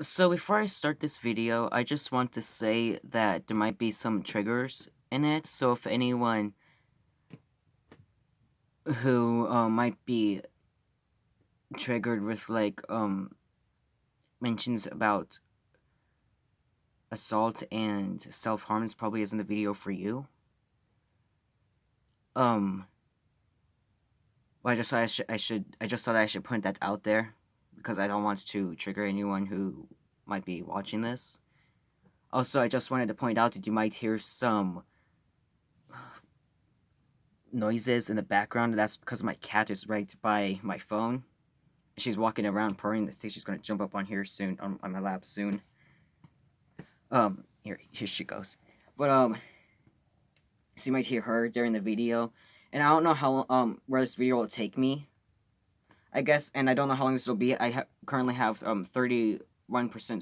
So before I start this video, I just want to say that there might be some triggers in it. So if anyone who might be triggered with mentions about assault and self-harm, this probably isn't the video for you. Um, well, I just thought I should put that out there because I don't want to trigger anyone who might be watching this. Also, I just wanted to point out that you might hear some noises in the background. That's because my cat is right by my phone. She's walking around purring. I think she's gonna jump up on here soon, on my lap soon. Here she goes. But so you might hear her during the video, and I don't know how where this video will take me. I guess, and I don't know how long this will be. Currently have 31%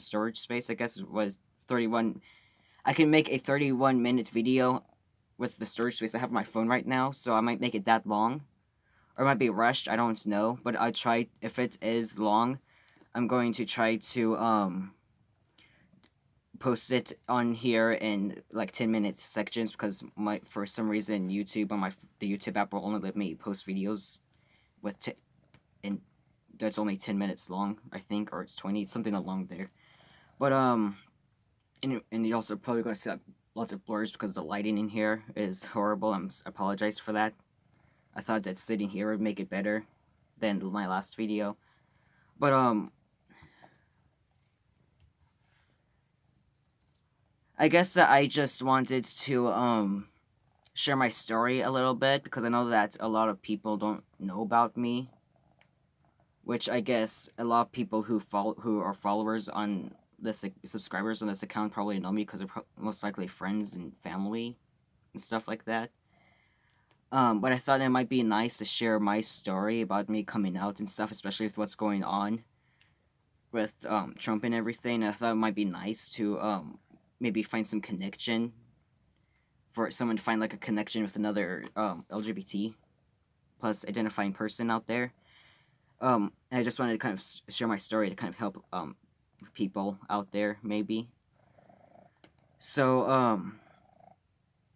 storage space. I guess it was 31. I can make a 31-minute video with the storage space I have on my phone right now, so I might make it that long. Or it might be rushed, I don't know. But I try, if it is long, I'm going to try to post it on here in like 10-minute sections because for some reason YouTube on the YouTube app will only let me post videos with and that's only 10 minutes long, I think, or it's 20, it's something along there. But and you're also probably going to see like, lots of blurs because the lighting in here is horrible. I apologize for that. I thought that sitting here would make it better than my last video. But I guess that I just wanted to share my story a little bit because I know that a lot of people don't know about me, which I guess a lot of people who are followers on this subscribers on this account probably know me because they're most likely friends and family and stuff like that. But I thought it might be nice to share my story about me coming out and stuff, especially with what's going on with Trump and everything. I thought it might be nice to maybe find some connection for someone to find like a connection with another LGBT plus identifying person out there. And I just wanted to kind of share my story to kind of help people out there maybe. So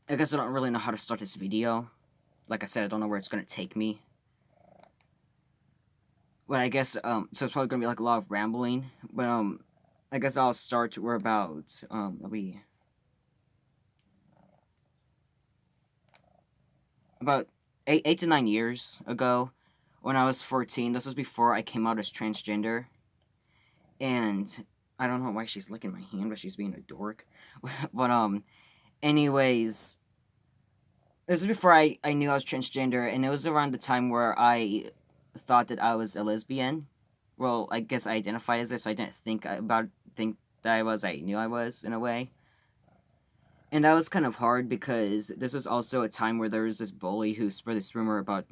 I guess I don't really know how to start this video. Like I said, I don't know where it's gonna take me. But I guess so it's probably gonna be like a lot of rambling. But I guess I'll start. We're about about 8 to 9 years ago, when I was 14. This was before I came out as transgender, and I don't know why she's licking my hand, but she's being a dork. But anyways, this was before I knew I was transgender, and it was around the time where I thought that I was a lesbian. Well, I guess I identified as it, so I didn't think that I was. I knew I was in a way. And that was kind of hard because this was also a time where there was this bully who spread this rumor about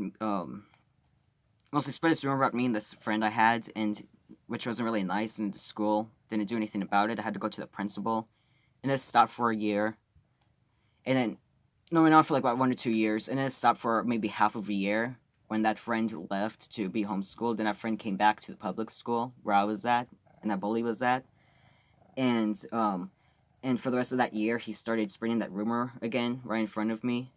mostly spread this rumor about me and this friend I had, and which wasn't really nice. And the school didn't do anything about it. I had to go to the principal, and it stopped for a year, and then no, went on for like about 1 or 2 years, and then it stopped for maybe half of a year when that friend left to be homeschooled. Then that friend came back to the public school where I was at, and that bully was at, and and for the rest of that year, he started spreading that rumor again right in front of me.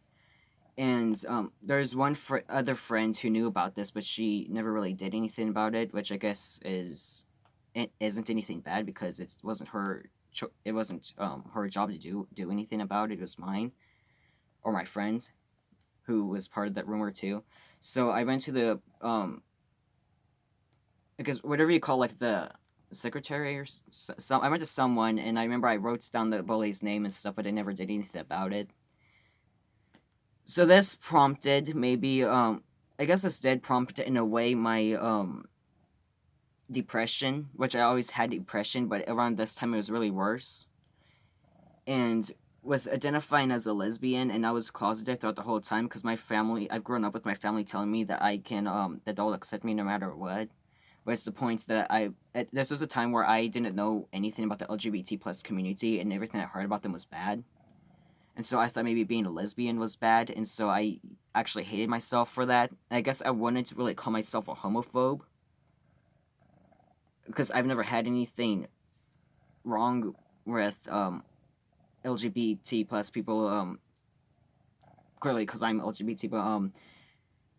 And there's one other friend who knew about this, but she never really did anything about it, which I guess it isn't anything bad because it wasn't her it wasn't her job to do anything about it. It was mine or my friend who was part of that rumor too. So I went to the because whatever you call like the secretary or some, I went to someone, and I remember I wrote down the bully's name and stuff, but I never did anything about it. So this prompted maybe I guess this did prompt in a way my depression, which I always had depression, but around this time it was really worse. And with identifying as a lesbian, and I was closeted throughout the whole time because my family, I've grown up with my family telling me that I can that they'll accept me no matter what. But it's the point that this was a time where I didn't know anything about the LGBT plus community, and everything I heard about them was bad. And so I thought maybe being a lesbian was bad, and so I actually hated myself for that. I guess I wanted to really call myself a homophobe because I've never had anything wrong with LGBT plus people, clearly because I'm LGBT, but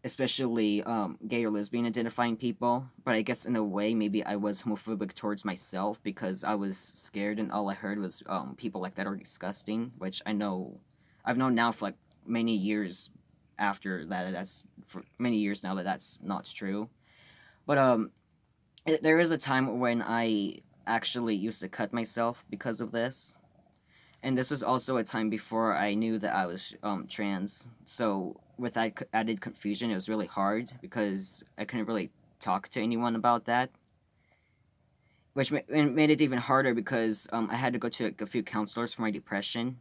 especially gay or lesbian identifying people. But I guess in a way, maybe I was homophobic towards myself because I was scared, and all I heard was people like that are disgusting, which I've known now for like many years after that. That's for many years now that that's not true. But there is a time when I actually used to cut myself because of this. And this was also a time before I knew that I was trans. So with that added confusion, it was really hard because I couldn't really talk to anyone about that, which made it even harder because I had to go to like, a few counselors for my depression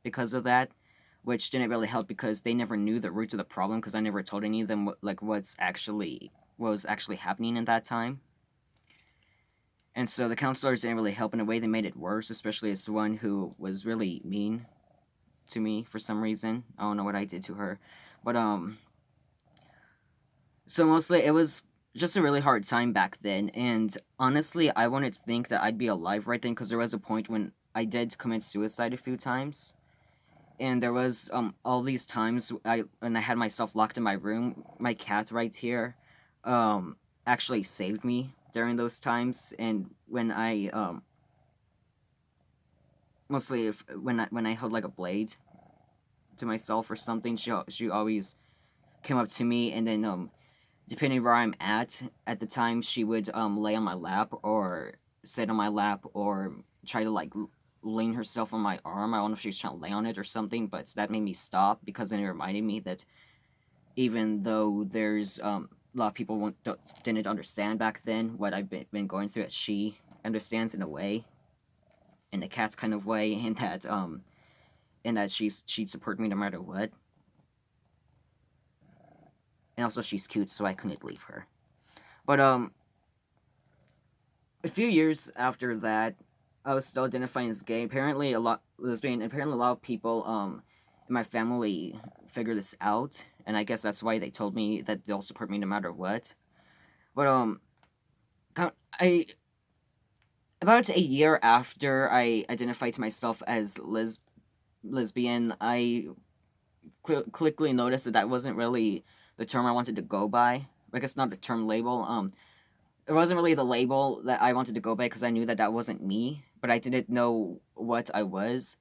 because of that, which didn't really help because they never knew the roots of the problem because I never told any of them what was actually happening in that time. And so the counselors didn't really help. In a way, they made it worse, especially as one who was really mean to me for some reason. I don't know what I did to her. But so mostly it was just a really hard time back then, and honestly I wanted to think that I'd be alive right then because there was a point when I did commit suicide a few times. And there was all these times when I had myself locked in my room. My cat right here actually saved me during those times. And when I mostly if when I held like a blade to myself or something, she always came up to me, and then depending where I'm at the time, she would lay on my lap or sit on my lap or try to like lean herself on my arm. I don't know if she was trying to lay on it or something, but that made me stop because then it reminded me that even though there's a lot of people didn't understand back then what I've been going through, that she understands in a way, in a cat's kind of way, and that she'd support me no matter what. And also she's cute, so I couldn't leave her. But a few years after that, I was still identifying as gay. Apparently, a lot lesbian. Apparently, a lot of people in my family figured this out, and I guess that's why they told me that they'll support me no matter what. But I about a year after I identified to myself as lesbian, I quickly noticed that that wasn't really the term I wanted to go by. I guess not the term label. It wasn't really the label that I wanted to go by because I knew that that wasn't me, but I didn't know what I was.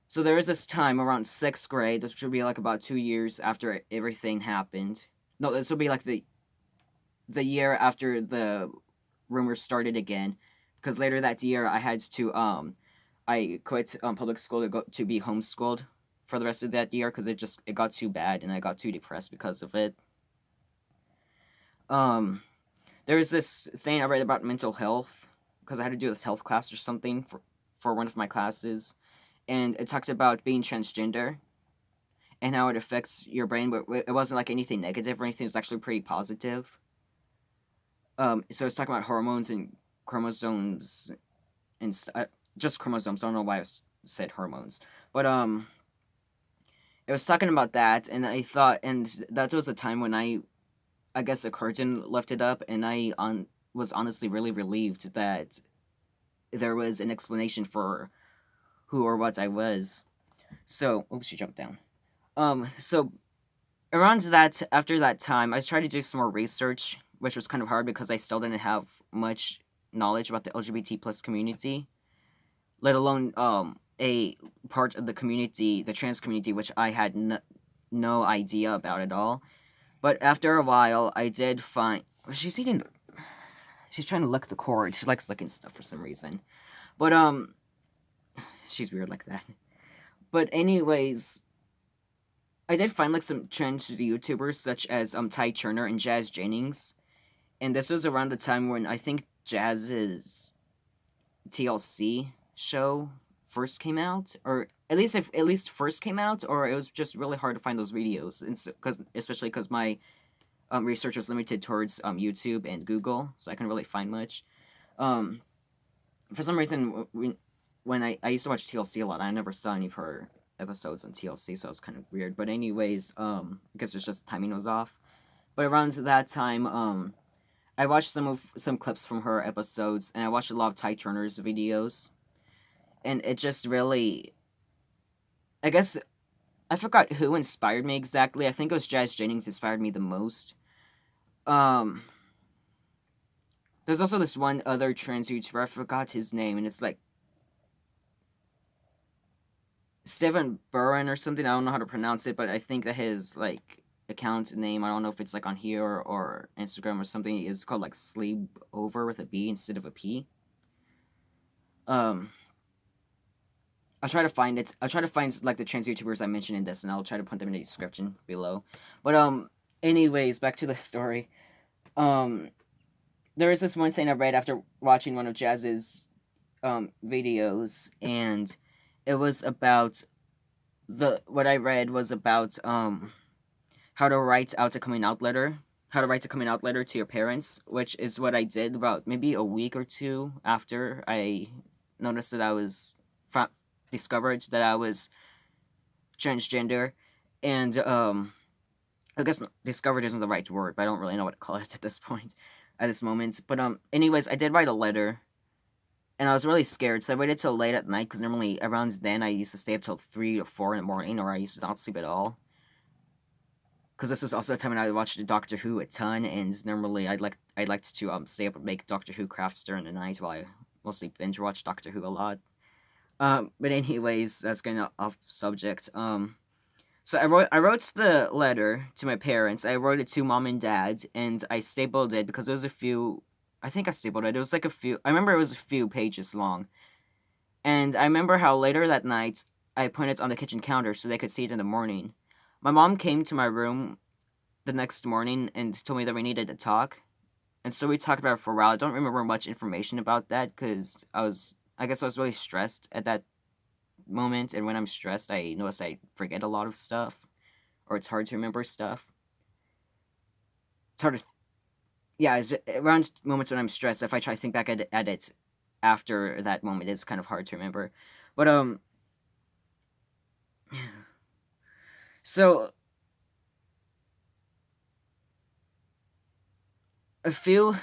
So there was this time around sixth grade, which would be like about 2 years after everything happened. No, this would be like the year after the rumors started again, because later that year I had to I quit public school to go to be homeschooled for the rest of that year because it got too bad and I got too depressed because of it. Um, there was this thing I read about mental health because I had to do this health class or something for one of my classes, and it talked about being transgender and how it affects your brain, but it wasn't like anything negative or anything. It was actually pretty positive. So it's talking about hormones and chromosomes and just chromosomes. I don't know why I said hormones, but it was talking about that, and I thought, and that was a time when I guess a curtain lifted up, and I was honestly really relieved that there was an explanation for who or what I was. So, oops, she jumped down. So around that, after that time, I was trying to do some more research, which was kind of hard because I still didn't have much knowledge about the LGBT plus community, let alone a part of the community, the trans community, which I had no idea about at all. But after a while, I did find she's eating. She's trying to lick the cord. She likes licking stuff for some reason. But she's weird like that. But anyways, I did find like some trans YouTubers such as Ty Turner and Jazz Jennings, and this was around the time when I think Jazz's TLC show first came out, or at least first came out, or it was just really hard to find those videos, and especially because my research was limited towards YouTube and Google, so I couldn't really find much. For some reason, when I used to watch TLC a lot, I never saw any of her episodes on TLC, so it was kind of weird. But anyways, I guess it's just timing was off. But around that time, I watched some clips from her episodes, and I watched a lot of Ty Turner's videos. and it just really, I guess, I forgot who inspired me exactly. I think it was Jazz Jennings inspired me the most. Um, there's also this one other trans YouTuber. I forgot his name, and it's like Stephen Burren or something. I don't know how to pronounce it, but I think that his like account name, I don't know if it's like on here or Instagram or something, is called like Sleep Over with a B instead of a P. Um, I'll try to find it. I'll try to find like the trans YouTubers I mentioned in this, and I'll try to put them in the description below. But anyways, back to the story. Um, there is this one thing I read after watching one of Jazz's videos, and it was about the what I read was about how to write out a coming out letter, how to write a coming out letter to your parents, which is what I did about maybe a week or two after I noticed that I was discovered that I was transgender, and I guess discovered isn't the right word, but I don't really know what to call it at this point, at this moment. But anyways, I did write a letter, and I was really scared, so I waited till late at night because normally around then I used to stay up till 3 or 4 in the morning, or I used to not sleep at all. Because this was also a time when I watched Doctor Who a ton, and normally I'd like to stay up and make Doctor Who crafts during the night while I mostly binge watch Doctor Who a lot. But anyways, that's kind of off subject. So I wrote the letter to my parents. I wrote it to mom and dad, and I stapled it because there was a few. I think I stapled it. It was like a few. I remember it was a few pages long, and I remember how later that night I put it on the kitchen counter so they could see it in the morning. My mom came to my room the next morning and told me that we needed to talk, and so we talked about it for a while. I don't remember much information about that because I guess I was really stressed at that moment, and when I'm stressed, I notice I forget a lot of stuff, or it's hard to remember stuff. It's hard to, yeah, it's around moments when I'm stressed. If I try to think back at it after that moment, it's kind of hard to remember. But so a few,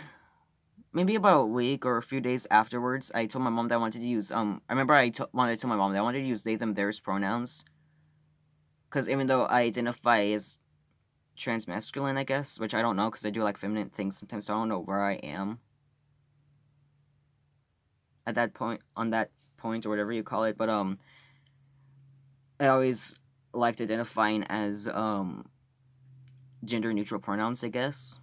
maybe about a week or a few days afterwards, I told my mom that I wanted to use I remember wanted to tell my mom that I wanted to use they them theirs pronouns, because even though I identify as transmasculine, I guess, which I don't know because I do like feminine things sometimes, so I don't know where I am at that point, on that point, or whatever you call it. But I always liked identifying as gender neutral pronouns, I guess.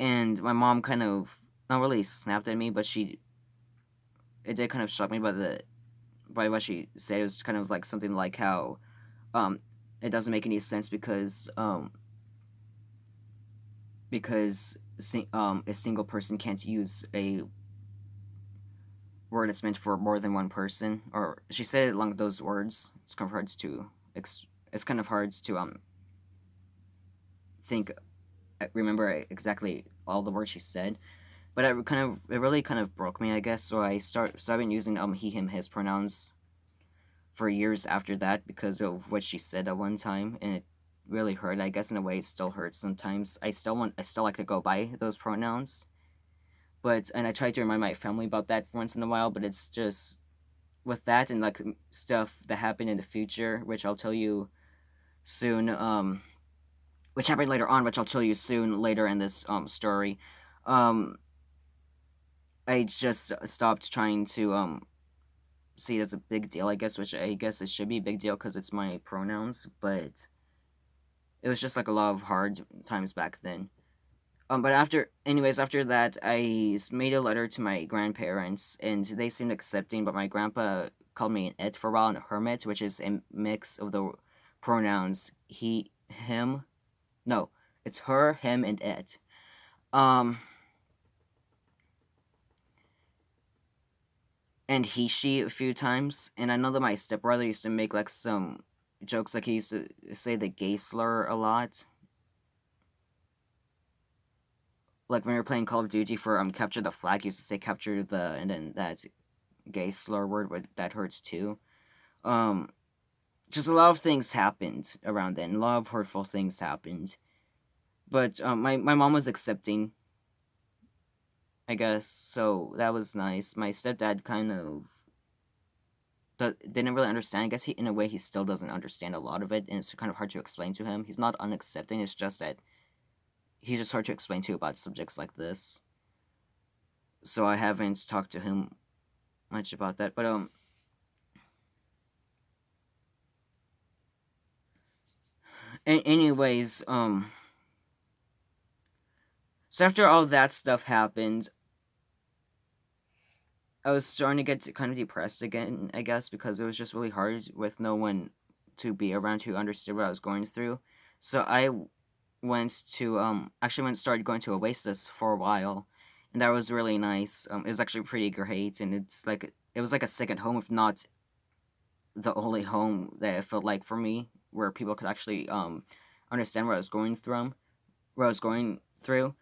And my mom kind of not really snapped at me, but it did kind of shock me by what she said. It was kind of like something like how um it doesn't make any sense because a single person can't use a word that's meant for more than one person, or she said it along those words. It's kind of hard to think remember exactly all the words she said, but it really kind of broke me, I guess. So I started using he him his pronouns for years after that because of what she said at one time, and it really hurt. I guess in a way it still hurts sometimes. I still like to go by those pronouns, but and I try to remind my family about that once in a while, but it's just with that and like stuff that happened in the future, which I'll tell you soon. Which happened later on, which I'll tell you soon later in this story. Um, I just stopped trying to see it as a big deal, I guess, which I guess it should be a big deal because it's my pronouns, but it was just like a lot of hard times back then. But after that, I made a letter to my grandparents, and they seemed accepting. But my grandpa called me an it for a while and a hermit, which is a mix of the pronouns he, him. No, it's her, him, and it. Um, and he, she a few times. And I know that my stepbrother used to make like some jokes, like he used to say the gay slur a lot. Like when we were playing Call of Duty for capture the flag, he used to say capture the, and then that gay slur word that hurts too. Um, just a lot of things happened around then. A lot of hurtful things happened. But my mom was accepting, I guess, so that was nice. My stepdad kind of didn't really understand. I guess in a way he still doesn't understand a lot of it, and it's kind of hard to explain to him. He's not unaccepting. It's just that he's just hard to explain to about subjects like this. So I haven't talked to him much about that. But anyways, so after all that stuff happened, I was starting to get kind of depressed again, I guess, because it was just really hard with no one to be around who understood what I was going through. So I went to actually went started going to Oasis for a while, and that was really nice. It was actually pretty great, and it was like a second home, if not the only home that it felt like for me, where people could actually understand what I was going through, what I was going through.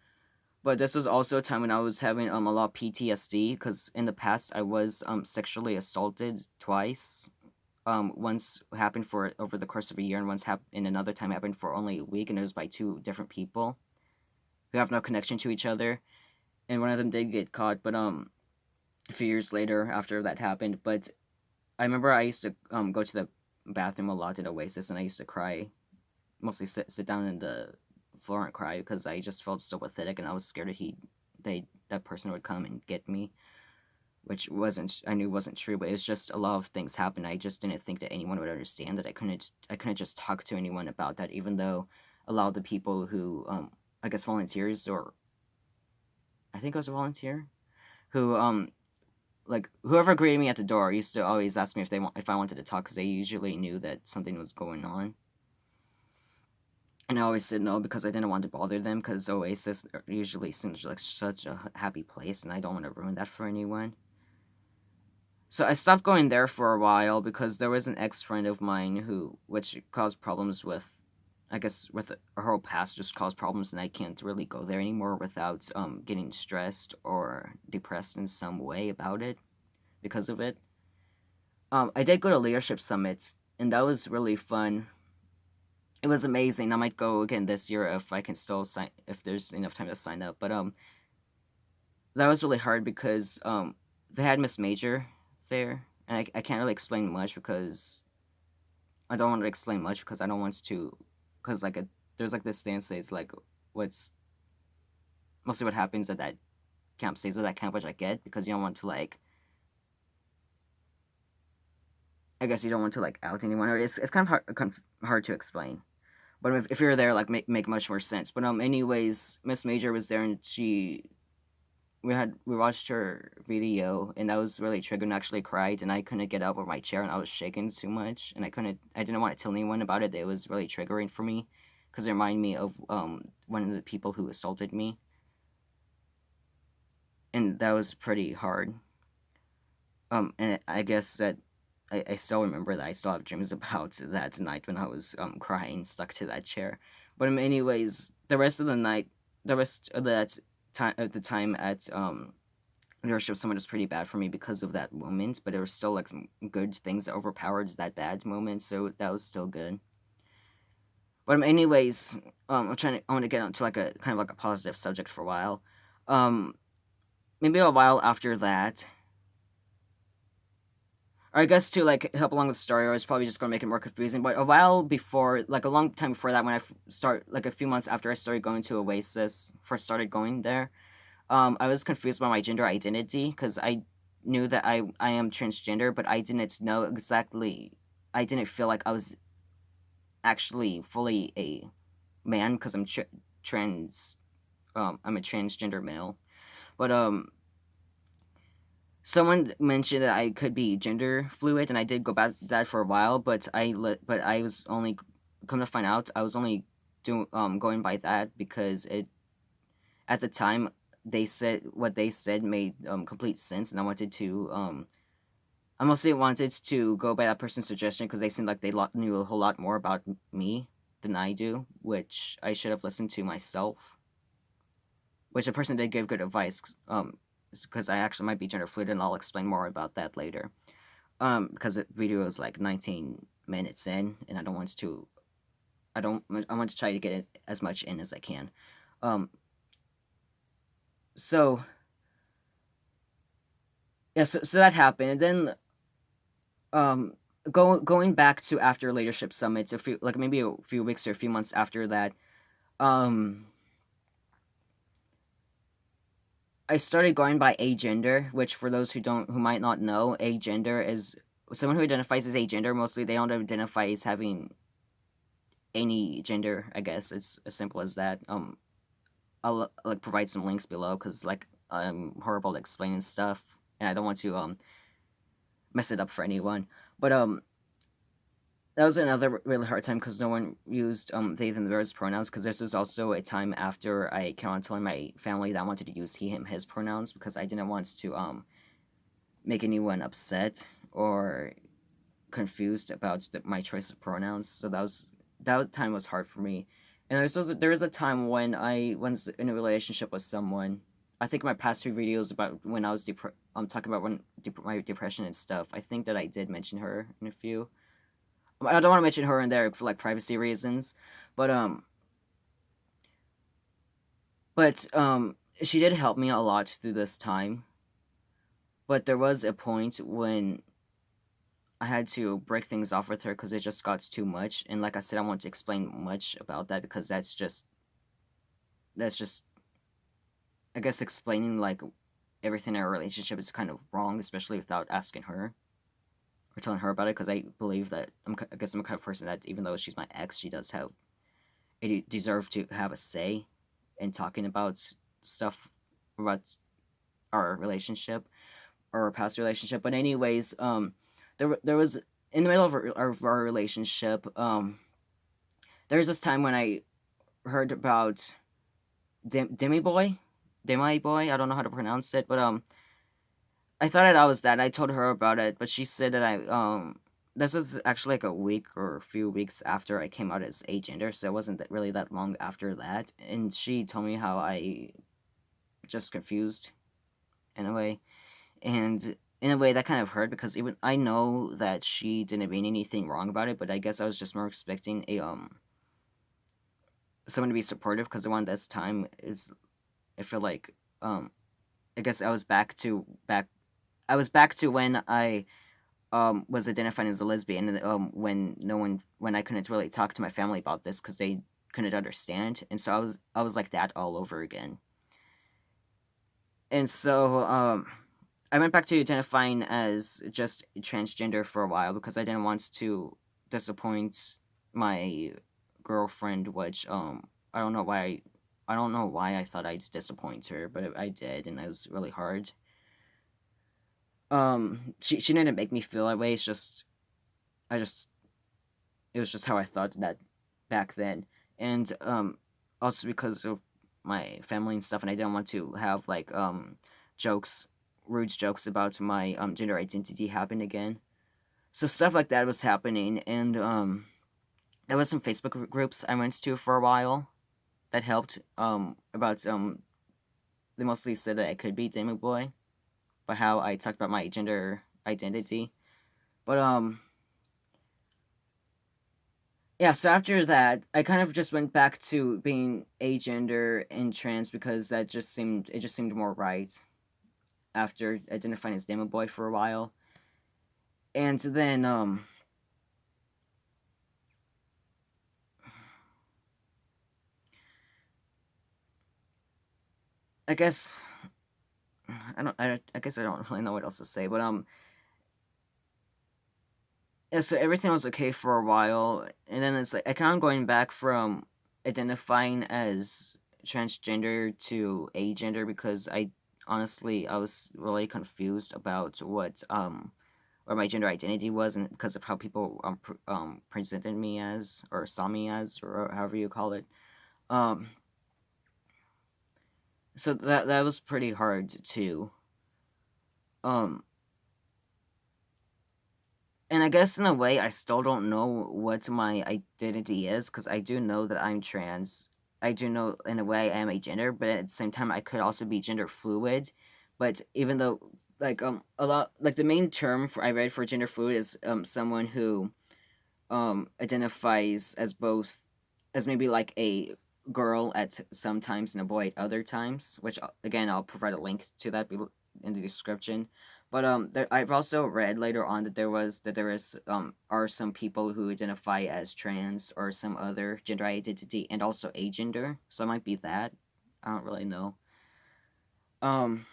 But this was also a time when I was having a lot of PTSD, because in the past I was sexually assaulted twice. Once happened for over the course of a year, and and another time happened for only a week, and it was by two different people who have no connection to each other. And one of them did get caught, but a few years later after that happened. But I remember I used to go to the bathroom a lot at Oasis, and I used to cry, mostly sit down in the floor and cry because I just felt so pathetic, and I was scared that person would come and get me, which wasn't I knew wasn't true, but it was just a lot of things happened. I just didn't think that anyone would understand that. I couldn't just talk to anyone about that, even though a lot of the people who I guess volunteers, or I think I was a volunteer, who like whoever greeted me at the door used to always ask me if I wanted to talk, because they usually knew that something was going on. And I always said no because I didn't want to bother them, because Oasis usually seems like such a happy place, and I don't want to ruin that for anyone. So I stopped going there for a while because there was an ex-friend of mine which caused problems with, I guess, with her whole past just caused problems, and I can't really go there anymore without getting stressed or depressed in some way about it because of it. I did go to leadership summits, and that was really fun. It was amazing. I might go again this year if I can still sign, if there's enough time to sign up. But that was really hard because they had Miss Major there, and I can't really explain much because I don't want to explain much because I don't want to, because there's like this thing that says like what's mostly what happens at that camp stays at that camp, which I get, because you don't want to like, I guess you don't want to like out anyone, or it's kind of hard to explain. But if you're there, like make much more sense. But anyways, Miss Major was there, and we watched her video, and that was really triggered, and actually cried, and I couldn't get up of my chair, and I was shaking too much, and I didn't want to tell anyone about it. It was really triggering for me because it reminded me of one of the people who assaulted me, and that was pretty hard. And I guess that I still remember that. I still have dreams about that night when I was crying stuck to that chair. But anyways, the rest of that time at the time at leadership summit was pretty bad for me because of that moment. But there were still like some good things that overpowered that bad moment, so that was still good. But anyways, I want to get onto like a kind of like a positive subject for a while. Um, Maybe a while after that, or I guess to like help along with the story, I was probably just gonna make it more confusing. But a while before, like a long time before that, when like a few months after I started going to Oasis, first started going there, I was confused by my gender identity because I knew that I am transgender, but I didn't know exactly. I didn't feel like I was actually fully a man because trans. I'm a transgender male, but someone mentioned that I could be gender fluid, and I did go back that for a while. But I was only come to find out I was only going by that because it at the time they said what they said made complete sense, and I mostly wanted to go by that person's suggestion because they seemed like they knew a whole lot more about me than I do, which I should have listened to myself. Which a person did give good advice, because I actually might be gender fluid, and I'll explain more about that later. Because the video is like 19 minutes in, and I want to try to get it as much in as I can. Um, so yeah, so that happened, and then um going back to after leadership summits, a few, like maybe a few weeks or a few months after that, um I started going by agender, which for those who might not know, agender is someone who identifies as agender. Mostly they don't identify as having any gender. I guess it's as simple as that. I'll like provide some links below because like I'm horrible at explaining stuff, and I don't want to mess it up for anyone. But that was another really hard time because no one used they them theirs pronouns, because this was also a time after I came on telling my family that I wanted to use he him his pronouns because I didn't want to make anyone upset or confused about my choice of pronouns. So that time was hard for me. And there was a time when I was in a relationship with someone. I think my past two videos about when I was I'm talking about my depression and stuff. I think that I did mention her in a few. I don't want to mention her in there for like privacy reasons, but she did help me a lot through this time. But there was a point when I had to break things off with her because it just got too much. And like I said, I won't explain much about that because that's just I guess explaining like everything in our relationship is kind of wrong, especially without asking her or telling her about it. Because I believe that I guess I'm the kind of person that even though she's my ex, she does have it deserve to have a say in talking about stuff about our relationship or our past relationship. But anyways, there was in the middle of our relationship, there was this time when I heard about Demi Boy, Demi Boy. I don't know how to pronounce it, but I thought that I was that. I told her about it, but she said that I this was actually like a week or a few weeks after I came out as agender, so it wasn't really that long after that. And she told me how I just confused in a way, and in a way that kind of hurt because even I know that she didn't mean anything wrong about it, but I guess I was just more expecting a someone to be supportive because the one this time is I feel like I guess I was back to when I was identifying as a lesbian, and when no one when I couldn't really talk to my family about this because they couldn't understand, and so I was like that all over again. And so I went back to identifying as just transgender for a while because I didn't want to disappoint my girlfriend, which I don't know why I don't know why I thought I'd disappoint her, but I did, and it was really hard. She didn't make me feel that way. It's just I just it was just how I thought that back then, and also because of my family and stuff, and I didn't want to have like jokes, rude jokes about my gender identity happen again. So stuff like that was happening, and there was some Facebook groups I went to for a while that helped about they mostly said that I could be Demo Boy, but how I talked about my gender identity. But yeah, so after that, I kind of just went back to being agender and trans because it just seemed more right after identifying as Demo Boy for a while. And then I guess I guess I don't really know what else to say, but yeah, so everything was okay for a while, and then it's like I kind of going back from identifying as transgender to agender because I was really confused about what my gender identity was, and because of how people presented me as or saw me as or however you call it. Um, so that was pretty hard too. Um, and I guess in a way, I still don't know what my identity is because I do know that I'm trans. I do know in a way I am a gender, but at the same time, I could also be gender fluid. But even though, like a lot like the main term for I read for gender fluid is someone who identifies as both as maybe like a girl at some times and a boy at other times. Which again, I'll provide a link to that in the description. But I've also read later on that there is are some people who identify as trans or some other gender identity and also agender. So it might be that. I don't really know. Um,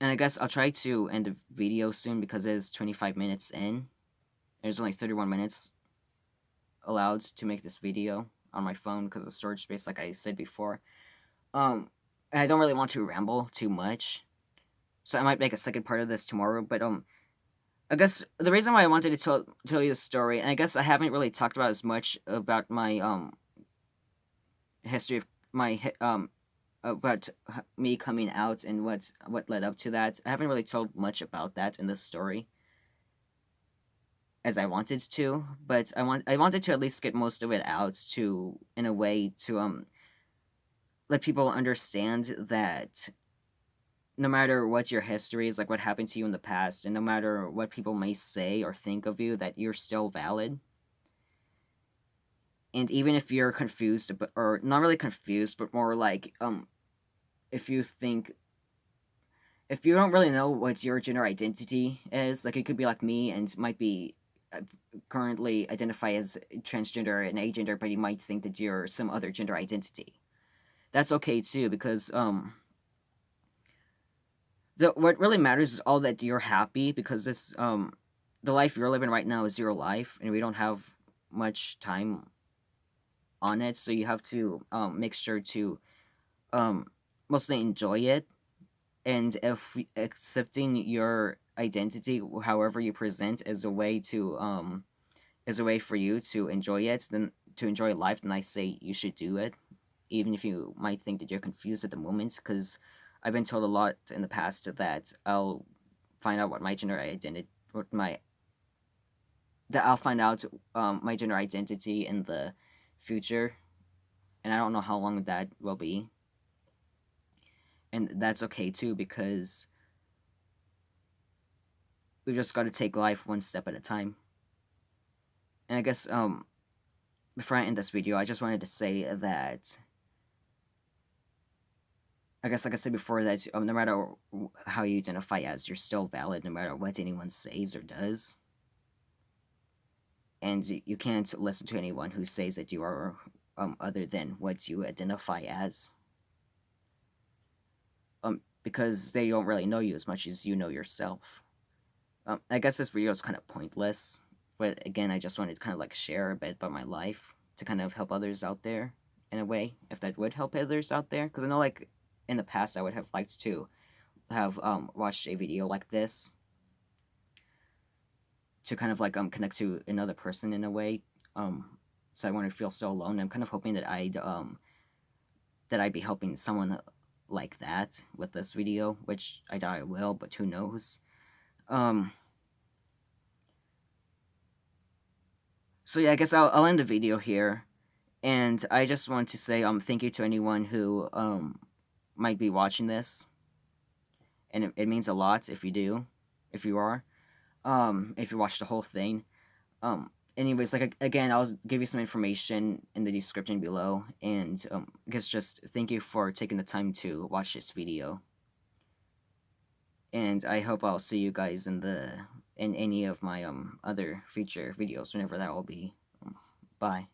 and I guess I'll try to end the video soon because it is 25 minutes in. There's only 31 minutes allowed to make this video on my phone because of the storage space, like I said before. And I don't really want to ramble too much, so I might make a second part of this tomorrow. But I guess the reason why I wanted to tell you the story, and I guess I haven't really talked about as much about my history of my about me coming out and what led up to that. I haven't really told much about that in the story as I wanted to, but I wanted to at least get most of it out to in a way to let people understand that no matter what your history is, like what happened to you in the past, and no matter what people may say or think of you, that you're still valid. And even if you're confused, or not really confused, but more like if you think if you don't really know what your gender identity is, like it could be like me and might be currently identify as transgender and agender, but you might think that you're some other gender identity. That's okay too, because what really matters is all that you're happy, because the life you're living right now is your life, and we don't have much time on it, so you have to make sure to mostly enjoy it. And if accepting your identity, however you present, is a way for you to enjoy it, then to enjoy life, then I say you should do it, even if you might think that you're confused at the moment, because I've been told a lot in the past that I'll find out what my gender identity, that I'll find out my gender identity in the future, and I don't know how long that will be, and that's okay too, because we've just got to take life one step at a time. And I guess before I end this video, I just wanted to say that I guess, like I said before, that no matter how you identify as, you're still valid, no matter what anyone says or does. And you can't listen to anyone who says that you are other than what you identify as. Because they don't really know you as much as you know yourself. I guess this video is kind of pointless, but again, I just wanted to kind of like share a bit about my life to kind of help others out there in a way, if that would help others out there. Because I know, like, in the past, I would have liked to have watched a video like this to kind of like connect to another person in a way. So I wouldn't feel so alone. I'm kind of hoping that I'd be helping someone like that with this video, which I doubt I will, but who knows. So yeah, I guess I'll end the video here, and I just want to say thank you to anyone who might be watching this, and it means a lot if you do, if you are, if you watch the whole thing. Anyways, like again, I'll give you some information in the description below, and I guess just thank you for taking the time to watch this video, and I hope I'll see you guys in any of my other future videos, whenever that will be. Bye.